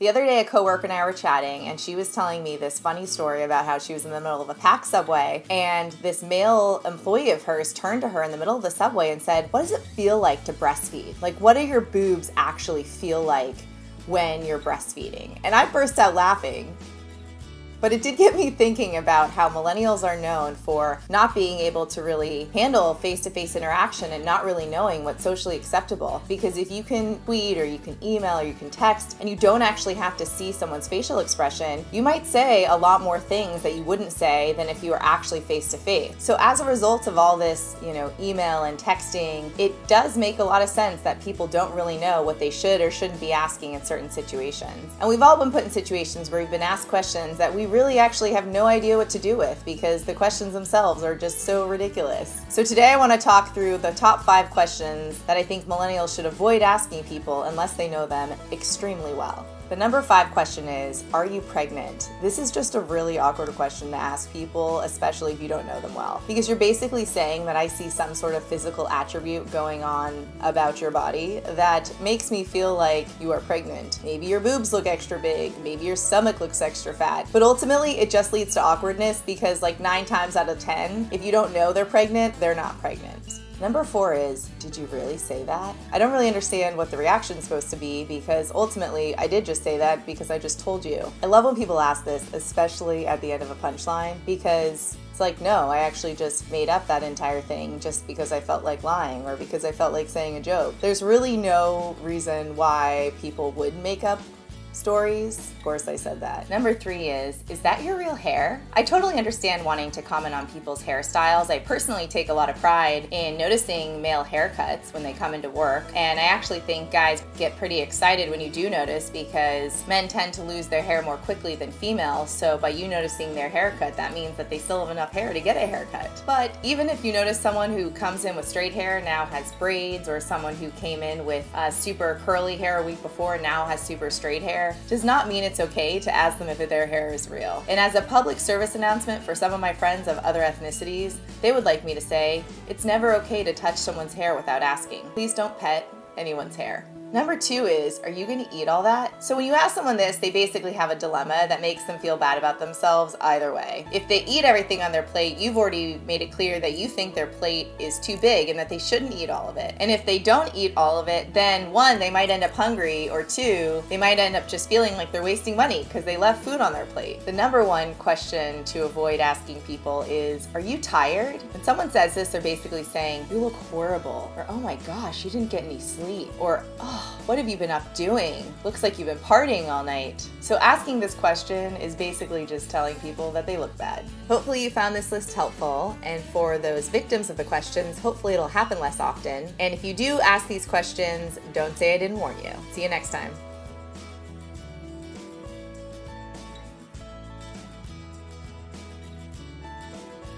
The other day, a coworker and I were chatting, and she was telling me this funny story about how she was in the middle of a packed subway, and this male employee of hers turned to her in the middle of the subway and said, "What does it feel like to breastfeed? Like, what do your boobs actually feel like when you're breastfeeding?" And I burst out laughing. But it did get me thinking about how millennials are known for not being able to really handle face-to-face interaction and not really knowing what's socially acceptable. Because if you can tweet or you can email or you can text and you don't actually have to see someone's facial expression, you might say a lot more things that you wouldn't say than if you were actually face-to-face. So as a result of all this, email and texting, it does make a lot of sense that people don't really know what they should or shouldn't be asking in certain situations. And we've all been put in situations where we've been asked questions that we really actually have no idea what to do with because the questions themselves are just so ridiculous. So today I want to talk through the top 5 questions that I think millennials should avoid asking people unless they know them extremely well. The number 5 question is, are you pregnant? This is just a really awkward question to ask people, especially if you don't know them well. Because you're basically saying that I see some sort of physical attribute going on about your body that makes me feel like you are pregnant. Maybe your boobs look extra big, maybe your stomach looks extra fat. But ultimately, it just leads to awkwardness because like 9 times out of 10, if you don't know they're pregnant, they're not pregnant. Number 4 is, did you really say that? I don't really understand what the reaction is supposed to be because ultimately I did just say that because I just told you. I love when people ask this, especially at the end of a punchline, because it's like, no, I actually just made up that entire thing just because I felt like lying or because I felt like saying a joke. There's really no reason why people would make up stories. Of course I said that. Number 3 is that your real hair? I totally understand wanting to comment on people's hairstyles. I personally take a lot of pride in noticing male haircuts when they come into work, and I actually think guys get pretty excited when you do notice because men tend to lose their hair more quickly than females, so by you noticing their haircut, that means that they still have enough hair to get a haircut. But even if you notice someone who comes in with straight hair now has braids, or someone who came in with super curly hair a week before now has super straight hair, does not mean it's okay to ask them if their hair is real. And as a public service announcement for some of my friends of other ethnicities, they would like me to say, it's never okay to touch someone's hair without asking. Please don't pet anyone's hair. Number 2 is, are you going to eat all that? So when you ask someone this, they basically have a dilemma that makes them feel bad about themselves either way. If they eat everything on their plate, you've already made it clear that you think their plate is too big and that they shouldn't eat all of it. And if they don't eat all of it, then 1, they might end up hungry, or 2, they might end up just feeling like they're wasting money because they left food on their plate. The number 1 question to avoid asking people is, are you tired? When someone says this, they're basically saying, you look horrible, or oh my gosh, you didn't get any sleep, or oh, what have you been up doing? Looks like you've been partying all night. So asking this question is basically just telling people that they look bad. Hopefully you found this list helpful, and for those victims of the questions, hopefully it'll happen less often. And if you do ask these questions, don't say I didn't warn you. See you next time.